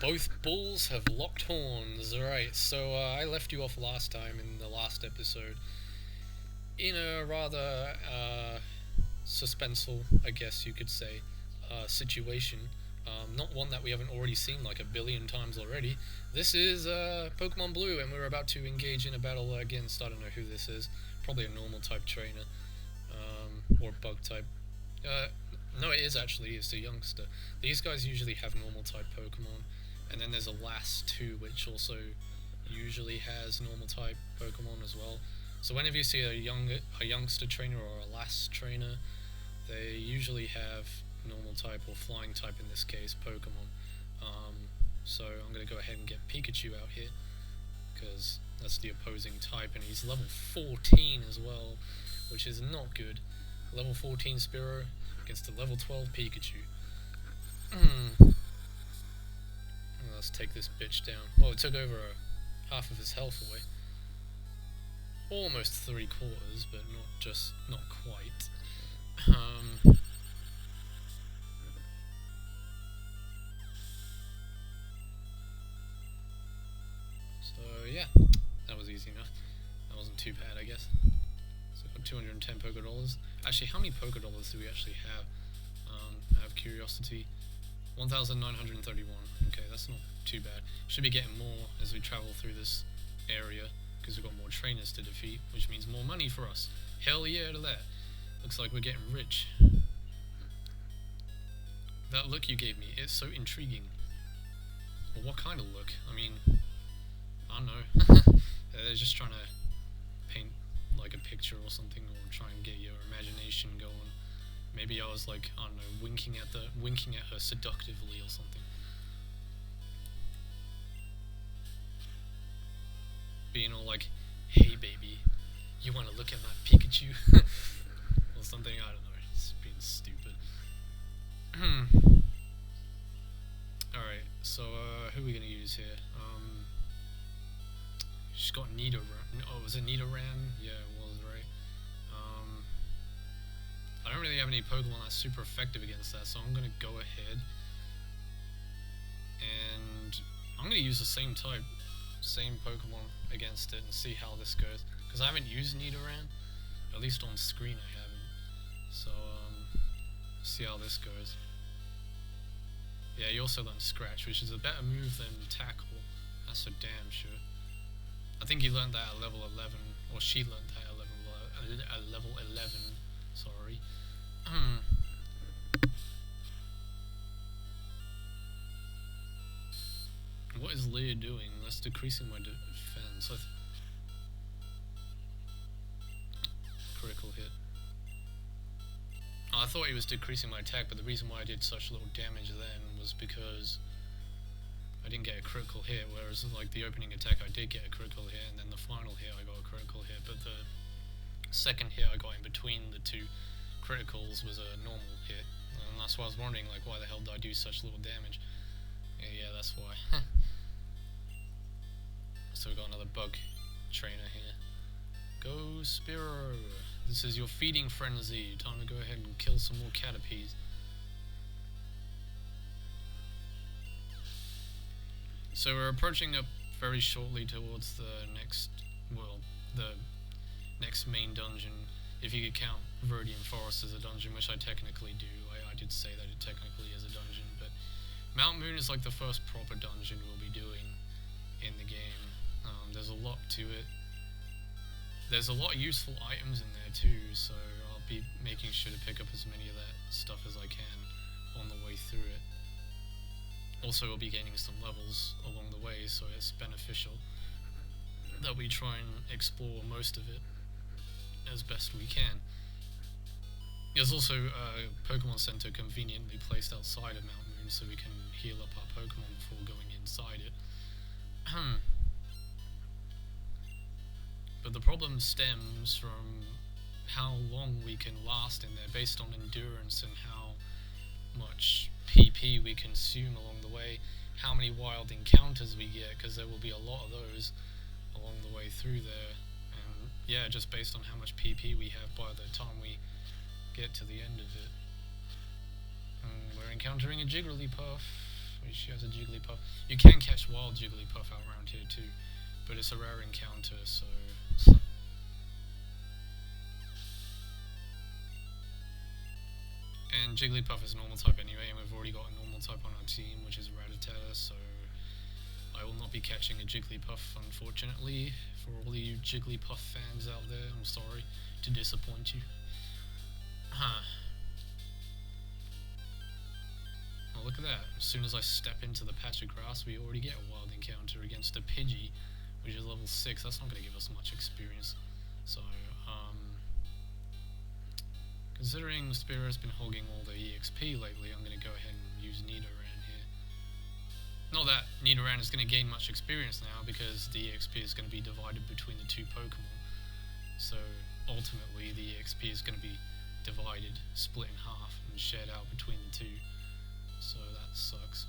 Both bulls have locked horns. Alright, so I left you off last time in the last episode in a rather suspenseful, I guess you could say, situation. Not one that we haven't already seen like a billion times already. This is Pokemon Blue, and we're about to engage in a battle against, I don't know who this is, probably a normal type trainer, or bug type. No, it is actually, it's a youngster. These guys usually have normal type Pokemon, and then there's a last two which also usually has normal type Pokemon as well. So whenever you see a youngster trainer or a last trainer, they usually have normal type or flying type, in this case Pokemon. So I'm going to go ahead and get Pikachu out here, because that's the opposing type, and he's level 14 as well, which is not good. Level 14 Spearow against a level 12 Pikachu. Let's take this bitch down. Well, it took over half of his health away. Almost 3/4, but not quite. So yeah, that was easy enough. That wasn't too bad, I guess. So I've got 210 Pokédollars. Actually, how many Pokédollars do we actually have? Out of curiosity, 1,931. Okay, that's not too bad. Should be getting more as we travel through this area, because we've got more trainers to defeat, which means more money for us. Hell yeah to that. Looks like we're getting rich. That look you gave me, it's so intriguing. Well, what kind of look? I mean, I don't know. They're just trying to paint like a picture or something, or try and get your imagination going. Maybe I was like, I don't know, winking at her seductively or something. Being all like, hey baby, you want to look at my Pikachu? Or something, I don't know, it's being stupid. Alright, so who are we going to use here? She's got NIDORAN. Oh, was it NIDORAN? Yeah, it was, right? I don't really have any Pokemon that's super effective against that, so I'm going to go ahead and I'm going to use the same type, same Pokemon against it, and see how this goes. Because I haven't used NIDORAN, at least on screen I haven't. So, see how this goes. Yeah, you also learned Scratch, which is a better move than Tackle. That's for damn sure. I think he learned that at level 11, or she learned that at level 11. Sorry. What is Leah doing? That's decreasing my defense. Critical hit. Oh, I thought he was decreasing my attack, but the reason why I did such little damage then was because I didn't get a critical hit, whereas like the opening attack I did get a critical hit, and then the final hit I got a critical hit, but the second hit I got in between the two criticals was a normal hit, and that's why I was wondering, like, why the hell did I do such little damage? Yeah, that's why. So we got another bug trainer here. Go Spearow! This is your feeding frenzy. Time to go ahead and kill some more Caterpies. So we're approaching up very shortly towards the next, well, the next main dungeon, if you could count Viridian Forest as a dungeon, which I technically do. I did say that it technically is a dungeon, but Mt.Moon is like the first proper dungeon we'll be doing in the game. There's a lot to it. There's a lot of useful items in there too, so I'll be making sure to pick up as many of that stuff as I can on the way through it. Also, we'll be gaining some levels along the way, so it's beneficial that we try and explore most of it as best we can. There's also a Pokemon Center conveniently placed outside of Mt.Moon, so we can heal up our Pokemon before going inside it. But the problem stems from how long we can last in there, based on endurance and how much PP we consume along the way, how many wild encounters we get, because there will be a lot of those along the way through there, and yeah, just based on how much PP we have by the time we get to the end of it. We're encountering a Jigglypuff, which has a Jigglypuff. You can catch wild Jigglypuff out around here too, but it's a rare encounter, so... And Jigglypuff is normal type anyway, and we've already got a normal type on our team, which is RATTATA, so I will not be catching a Jigglypuff, unfortunately. For all you Jigglypuff fans out there, I'm sorry to disappoint you. Oh, look at that. As soon as I step into the patch of grass, we already get a wild encounter against a Pidgey, which is level 6. That's not going to give us much experience. So, considering Spearo's been hogging all the EXP lately, I'm going to go ahead and use NIDORAN here. Not that NIDORAN is going to gain much experience now, because the EXP is going to be divided between the two Pokemon. So, ultimately, the EXP is going to be divided, split in half, and shared out between the two. So that sucks.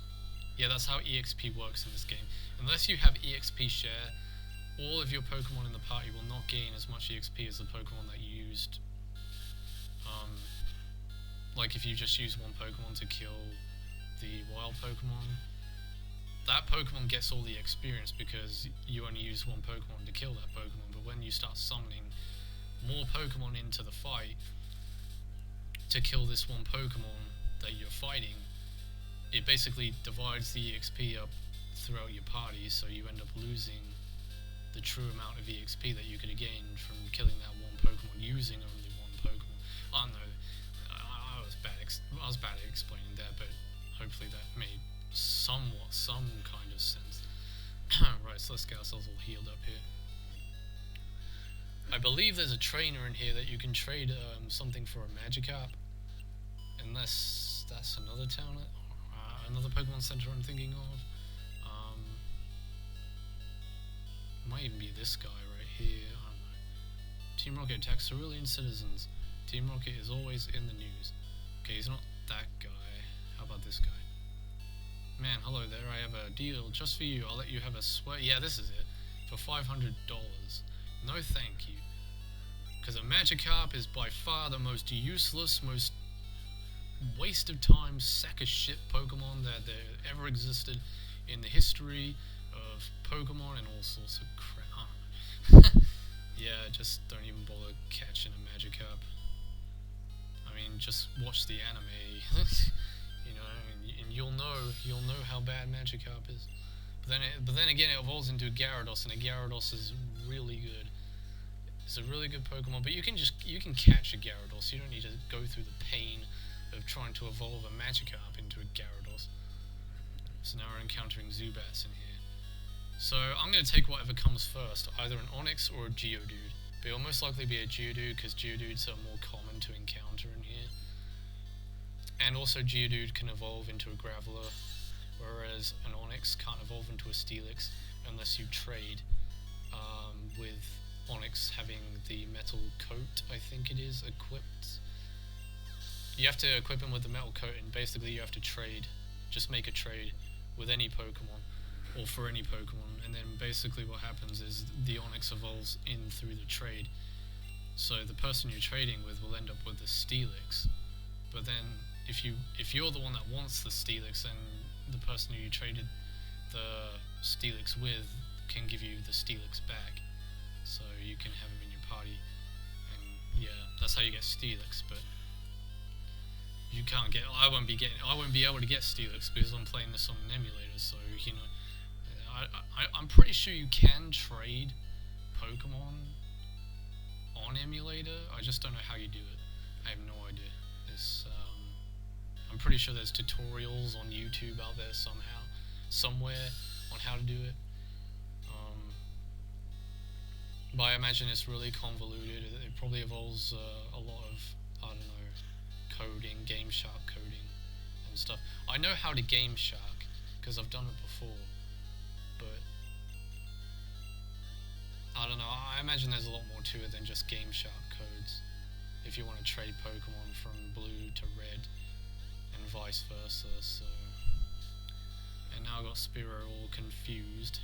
Yeah, that's how EXP works in this game. Unless you have EXP share, all of your Pokemon in the party will not gain as much EXP as the Pokemon that you used. Like if you just use one Pokemon to kill the wild Pokemon, that Pokemon gets all the experience because you only use one Pokemon to kill that Pokemon. But when you start summoning more Pokemon into the fight to kill this one Pokemon that you're fighting, it basically divides the EXP up throughout your party, so you end up losing the true amount of EXP that you could have gained from killing that one Pokemon using only one Pokemon. I don't know, I was bad at explaining that, but hopefully that made some kind of sense. Right, so let's get ourselves all healed up here. I believe there's a trainer in here that you can trade something for a Magikarp, unless that's another town, another Pokemon Center I'm thinking of. Might even be this guy right here, I don't know. Team Rocket attacks Cerulean citizens. Team Rocket is always in the news. Okay, he's not that guy. How about this guy? Man, hello there, I have a deal just for you. I'll let you have a sweat. Yeah, this is it. For $500. No thank you. Because a Magikarp is by far the most useless, most waste of time, sack of shit Pokemon that there ever existed in the history of Pokemon and all sorts of crap. Yeah, just don't even bother catching a Magikarp. I mean, just watch the anime, you know, and you'll know how bad Magikarp is. But then again, it evolves into a Gyarados, and a Gyarados is really good. It's a really good Pokemon, but you can catch a Gyarados. You don't need to go through the pain of trying to evolve a Magikarp into a Gyarados. So now we're encountering Zubats in here. So I'm going to take whatever comes first, either an Onix or a Geodude. But it'll most likely be a Geodude, because Geodudes are more common to encounter in here. And also Geodude can evolve into a Graveler, whereas an Onix can't evolve into a Steelix unless you trade, with Onix having the metal coat, I think it is, equipped. You have to equip him with the metal coat, and basically you have to trade, just make a trade with any Pokemon, or for any Pokemon, and then basically what happens is the Onix evolves in through the trade. So the person you're trading with will end up with the Steelix, but then if you're the one that wants the Steelix, then the person who you traded the Steelix with can give you the Steelix back, so you can have him in your party, and yeah, that's how you get Steelix. But you can't get. I won't be able to get Steelix because I'm playing this on an emulator. So you know, I'm pretty sure you can trade Pokemon on emulator. I just don't know how you do it. I have no idea. I'm pretty sure there's tutorials on YouTube out there somewhere on how to do it. But I imagine it's really convoluted. It probably involves a lot of, I don't know, coding, Game Shark coding and stuff. I know how to Game Shark because I've done it before, but I don't know. I imagine there's a lot more to it than just Game Shark codes. If you want to trade Pokemon from blue to red and vice versa, so. And now I got Spearow all confused,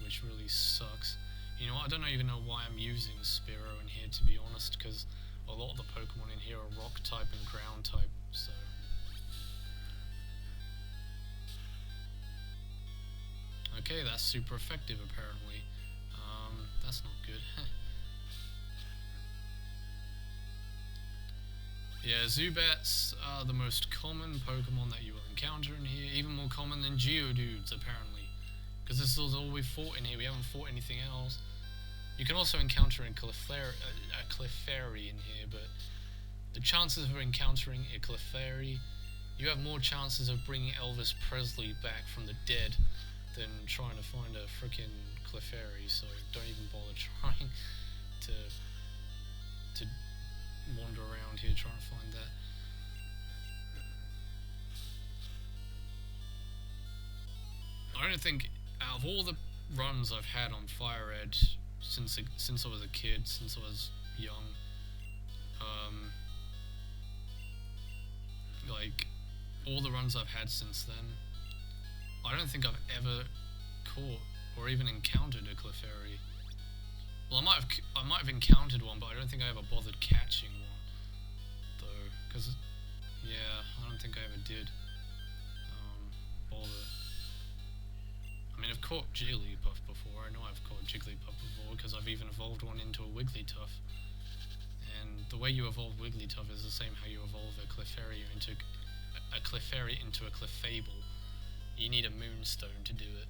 which really sucks. You know what, I don't even know why I'm using Spearow in here, to be honest, because a lot of the Pokemon in here are rock type and ground type, so. Okay, that's super effective apparently. That's not good. Yeah, Zubats are the most common Pokemon that you will encounter in here, even more common than Geodudes apparently. Because this is all we've fought in here, we haven't fought anything else. You can also encounter a Clefairy in here, but the chances of encountering a Clefairy, you have more chances of bringing Elvis Presley back from the dead than trying to find a frickin' Clefairy, so don't even bother trying to wander around here trying to find that. I don't think, out of all the runs I've had on Fire Red since I was a kid, since I was young, like all the runs I've had since then, I don't think I've ever caught or even encountered a Clefairy. Well, I might have encountered one, but I don't think I ever bothered catching one, though, because, yeah, I don't think I ever did bother. I mean, I've caught Jigglypuff before. I know I've caught Jigglypuff before because I've even evolved one into a Wigglytuff. And the way you evolve Wigglytuff is the same how you evolve a Clefairy into a Clefable. You need a Moonstone to do it.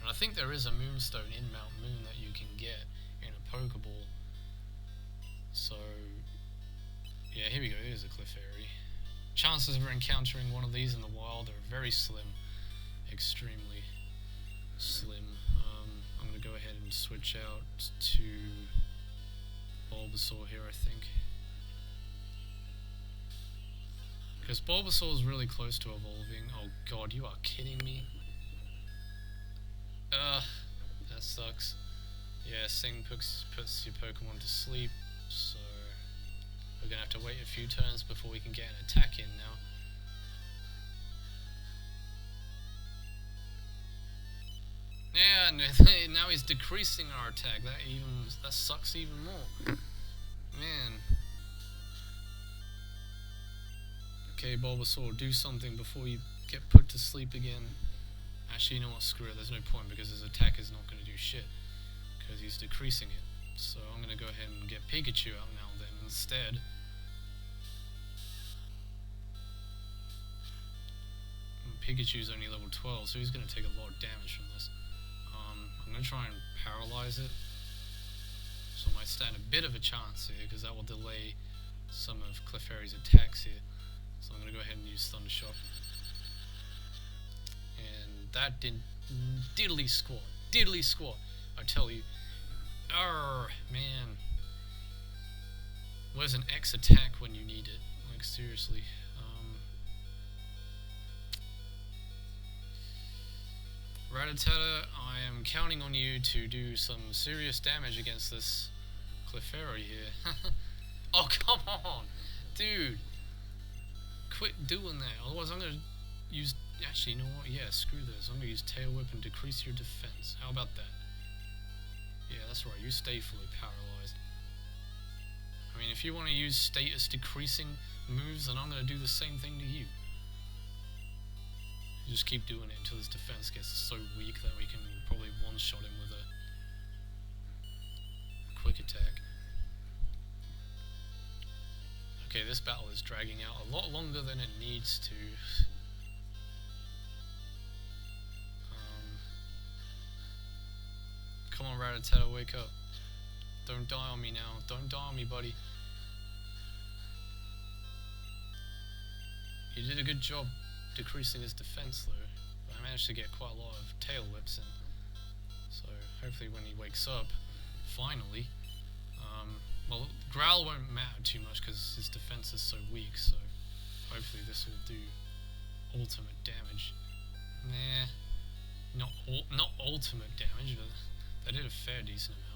And I think there is a Moonstone in Mt.Moon that you can get in a Pokeball. So, yeah, here we go. Here's a Clefairy. Chances of encountering one of these in the wild are very slim. Extremely slim. I'm going to go ahead and switch out to Bulbasaur here, I think. Because Bulbasaur is really close to evolving. Oh god, you are kidding me. That sucks. Yeah, Sing puts your Pokemon to sleep, so we're going to have to wait a few turns before we can get an attack in now. Yeah, and now he's decreasing our attack. That sucks even more. Man. Okay, Bulbasaur, do something before you get put to sleep again. Actually, you know what? Screw it. There's no point because his attack is not going to do shit because he's decreasing it. So I'm going to go ahead and get Pikachu out now then instead. And Pikachu's only level 12, so he's going to take a lot of damage from this. I'm going to try and paralyze it, so I might stand a bit of a chance here, because that will delay some of Clefairy's attacks here. So I'm going to go ahead and use Thunder Shock. And that did diddly squat, I tell you. Arrgh, man. Where's an X attack when you need it? Like, seriously. Rattata, I am counting on you to do some serious damage against this Clefairy here. Oh, come on! Dude! Quit doing that, otherwise I'm gonna use... Actually, you know what? Yeah, screw this. I'm gonna use Tail Whip and decrease your defense. How about that? Yeah, that's right. You stay fully paralyzed. I mean, if you want to use status decreasing moves, then I'm gonna do the same thing to you. You just keep doing it until his defense gets so weak that we can probably one-shot him with a quick attack. Okay, this battle is dragging out a lot longer than it needs to. Come on, Rattata, wake up. Don't die on me now. Don't die on me, buddy. You did a good job decreasing his defense, though. I managed to get quite a lot of tail whips in. So, hopefully when he wakes up, finally, well, Growl won't matter too much because his defense is so weak, so hopefully this will do ultimate damage. Nah, not ultimate damage, but that did a fair decent amount.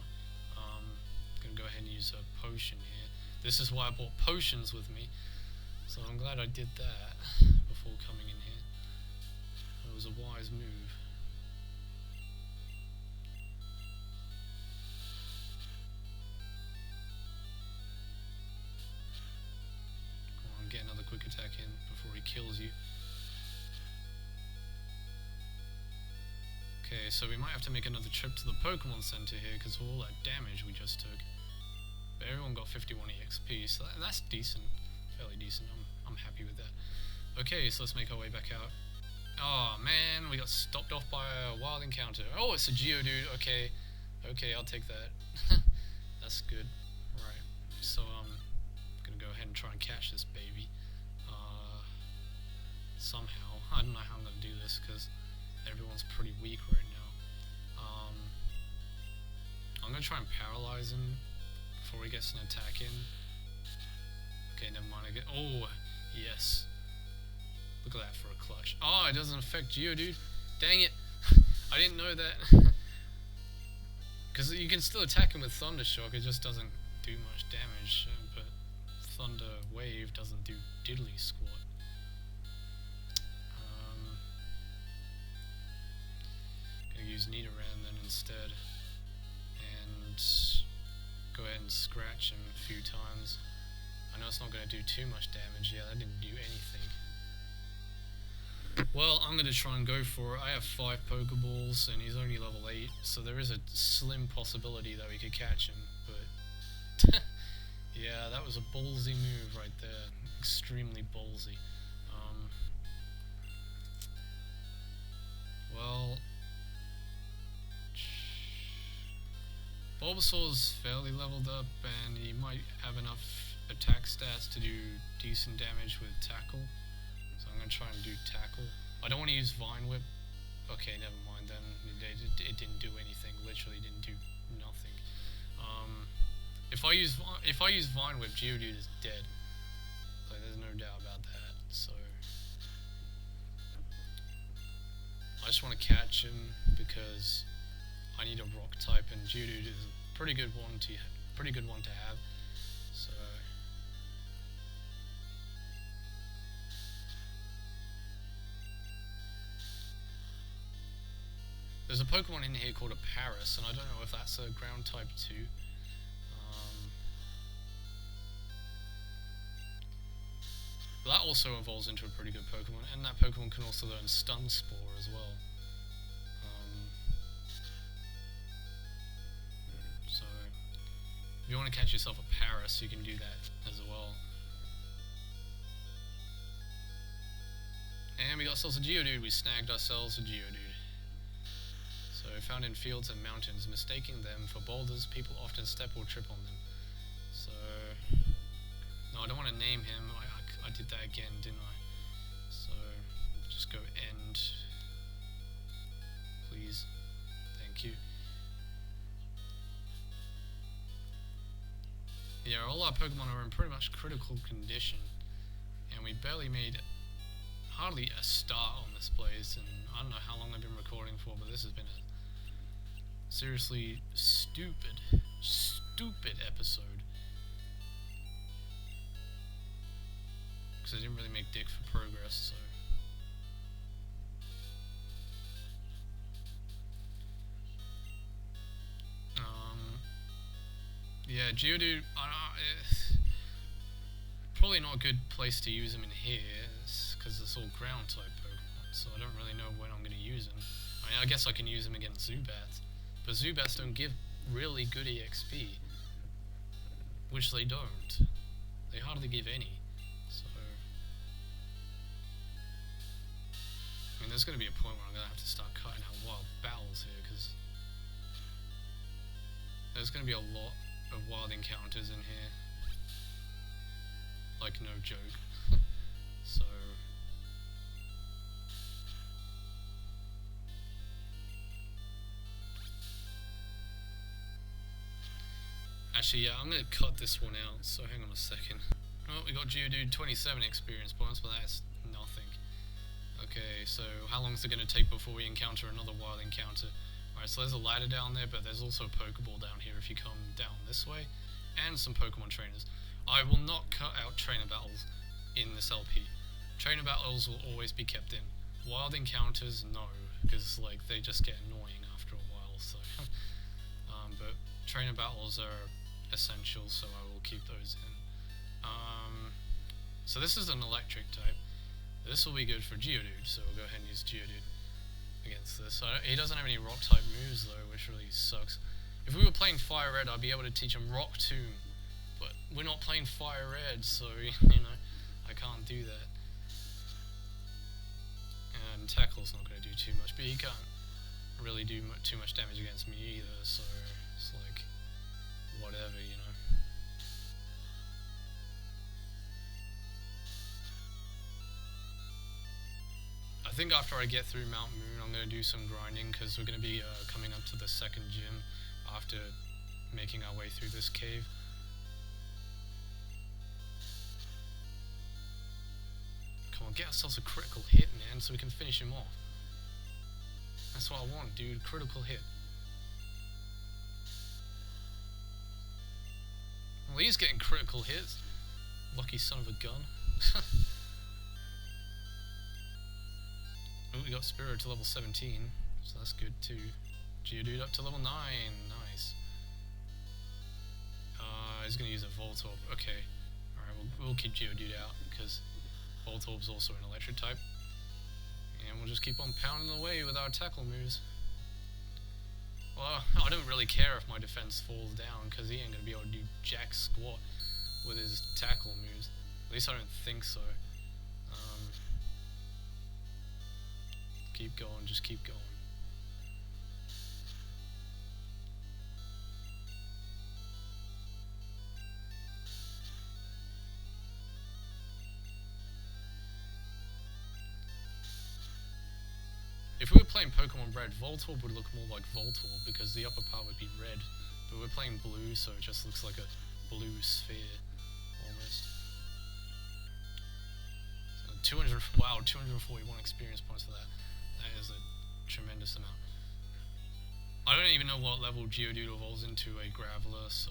Gonna go ahead and use a potion here. This is why I brought potions with me, so I'm glad I did that before coming in here. It was a wise move. Come on, get another quick attack in before he kills you. Okay, so we might have to make another trip to the Pokemon Center here because of all that damage we just took. But everyone got 51 EXP, so that's decent. Fairly decent. I'm happy with that. Okay, so let's make our way back out. Oh man, we got stopped off by a wild encounter. Oh, it's a Geodude. Okay, I'll take that. That's good. Right, so I'm gonna go ahead and try and catch this baby. Somehow. I don't know how I'm gonna do this because everyone's pretty weak right now. I'm gonna try and paralyze him before he gets an attack in. Okay, never mind. Oh, yes. Look at that for a clutch. Oh, it doesn't affect Geodude. Dang it. I didn't know that. Because you can still attack him with Thunder Shock, it just doesn't do much damage. But Thunder Wave doesn't do diddly squat. Gonna use NIDORAN then instead. And go ahead and scratch him a few times. I know it's not going to do too much damage. Yeah, that didn't do anything. Well, I'm going to try and go for it. I have 5 Pokeballs and he's only level 8, so there is a slim possibility that we could catch him, but yeah, that was a ballsy move right there. Extremely ballsy. Well, Bulbasaur's fairly leveled up and he might have enough attack stats to do decent damage with Tackle. So I'm going to try and do Tackle. I don't want to use Vine Whip. Okay, never mind then. It didn't do anything. Literally didn't do nothing. If I use Vine Whip, Geodude is dead. Like, there's no doubt about that. So I just want to catch him because I need a rock type, and Geodude is a pretty good one to have. So there's a Pokemon in here called a Paris, and I don't know if that's a ground type too. But that also evolves into a pretty good Pokemon, and that Pokemon can also learn Stun Spore as well. So if you want to catch yourself a Paris, you can do that as well. And we got ourselves a Geodude. We snagged ourselves a Geodude. So found in fields and mountains, mistaking them for boulders, people often step or trip on them. So no, I don't want to name him. I did that again, didn't I? So just go end, please. Thank you. Yeah, all our Pokemon are in pretty much critical condition, and we barely made hardly a start on this place, and I don't know how long I've been recording for, but this has been a seriously stupid episode. Because I didn't really make dick for progress, so. Yeah, Geodude, probably not a good place to use him in here, because it's all ground type Pokemon, so I don't really know when I'm going to use him. I mean, I guess I can use him against Zubats, but Zubats don't give really good EXP, which they don't. They hardly give any, so. I mean, there's going to be a point where I'm going to have to start cutting out wild battles here, because there's going to be a lot of wild encounters in here. Like, no joke. So actually, yeah, I'm gonna cut this one out, so hang on a second. Oh, we got Geodude 27 experience points, but that's nothing. Okay, so how long is it gonna take before we encounter another wild encounter? Alright, so there's a ladder down there, but there's also a Pokeball down here if you come down this way, and some Pokemon trainers. I will not cut out trainer battles in this LP. Trainer battles will always be kept in. Wild encounters, no, because like they just get annoying after a while. So, but trainer battles are essential, so I will keep those in. So this is an electric type. This will be good for Geodude, so we'll go ahead and use Geodude against this. this. He doesn't have any rock type moves though, which really sucks. If we were playing Fire Red, I'd be able to teach him Rock Tomb, but we're not playing Fire Red, so you know, I can't do that. And Tackle's not going to do too much, but he can't really do too much damage against me either, so it's like, whatever, you know. I think after I get through Mt.Moon, I'm going to do some grinding, because we're going to be coming up to the second gym after making our way through this cave. Come on, get ourselves a critical hit, man, so we can finish him off. That's what I want, dude. Critical hit. Well, he's getting critical hits. Lucky son of a gun. Oh, we got Spiro to level 17, so that's good too. Geodude up to level 9, nice. He's gonna use a Voltorb. Okay, alright, we'll keep Geodude out, because Voltorb's also an electric type. And we'll just keep on pounding away with our tackle moves. Well, I don't really care if my defense falls down, because he ain't gonna be able to do jack squat with his tackle moves. At least I don't think so. Keep going, just keep going. If we were playing Pokemon Red, Voltorb would look more like Voltorb because the upper part would be red, but we're playing Blue, so it just looks like a blue sphere, almost. So 241 experience points for that. That is a tremendous amount. I don't even know what level Geodude evolves into a Graveler, so...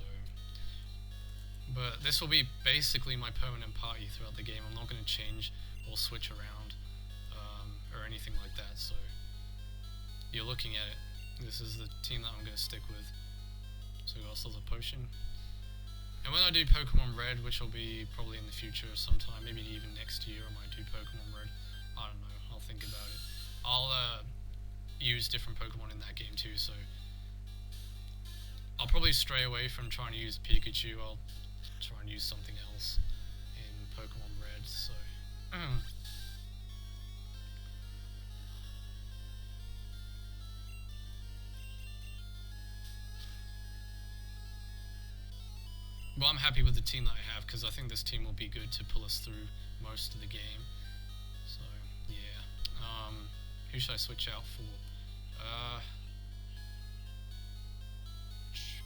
But this will be basically my permanent party throughout the game. I'm not going to change or switch around, or anything like that, so... You're looking at it. This is the team that I'm going to stick with. So we got ourselves a potion. And when I do Pokemon Red, which will be probably in the future sometime, maybe even next year I might do Pokemon Red. I don't know, I'll think about it. I'll use different Pokemon in that game too, so... I'll probably stray away from trying to use Pikachu. I'll try and use something else in Pokemon Red, so... But I'm happy with the team that I have, because I think this team will be good to pull us through most of the game. So, yeah. Who should I switch out for?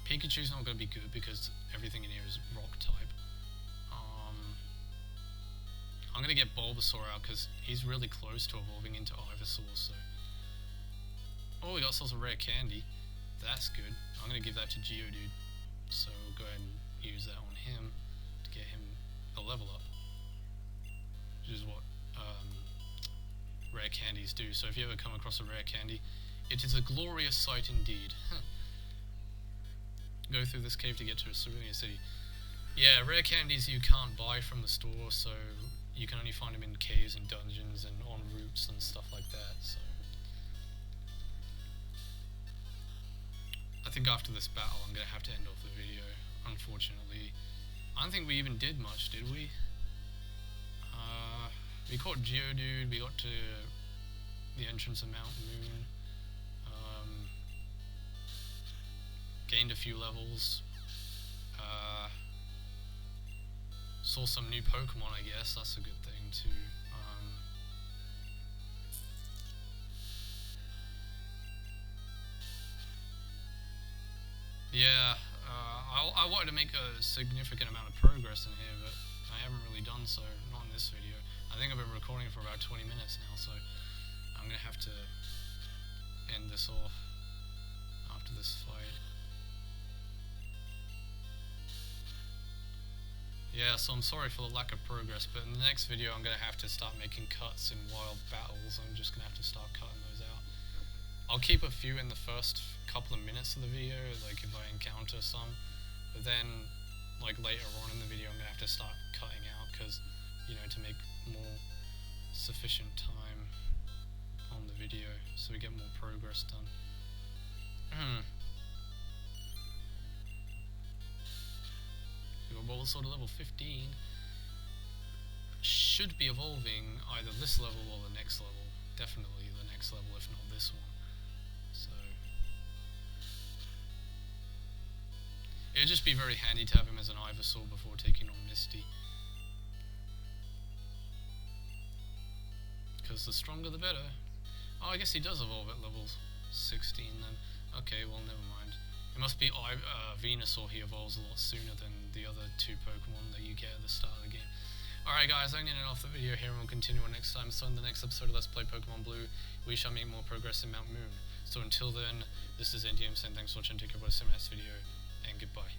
Pikachu's not going to be good, because everything in here is rock type. I'm going to get Bulbasaur out, because he's really close to evolving into Ivysaur, so... Oh, we got ourselves a rare candy. That's good. I'm going to give that to Geodude. So, we'll go ahead and use that on him to get him a level up, which is what rare candies do. So if you ever come across a rare candy, it is a glorious sight indeed. Go through this cave to get to a Cerulean City. Yeah, rare candies you can't buy from the store, so you can only find them in caves and dungeons and on routes and stuff like that. So I think after this battle I'm going to have to end off the video. Unfortunately, I don't think we even did much, did we? We caught Geodude, we got to the entrance of Mt.Moon, gained a few levels, saw some new Pokemon, I guess, that's a good thing too. Yeah, I wanted to make a significant amount of progress in here, but I haven't really done so, not in this video. I think I've been recording for about 20 minutes now, so I'm going to have to end this off after this fight. Yeah, so I'm sorry for the lack of progress, but in the next video I'm going to have to start making cuts in wild battles. I'm just going to have to start cutting those out. I'll keep a few in the first couple of minutes of the video, like if I encounter some, but then like later on in the video I'm going to have to start cutting out, because, you know, to make more sufficient time on the video. so we get more progress done. We got Bulbasaur to level 15. Should be evolving either this level or the next level. Definitely the next level, if not this one. So it would just be very handy to have him as an Ivysaur before taking on Misty. Because the stronger the better. Oh, I guess he does evolve at level 16 then. Okay, well, never mind. It must be Venusaur. He evolves a lot sooner than the other two Pokemon that you get at the start of the game. Alright guys, I'm going to end off the video here and we'll continue on next time. So in the next episode of Let's Play Pokémon Blue, we shall make more progress in Mt.Moon. So until then, this is NDM saying thanks for watching, take care, see you in the next video, and goodbye.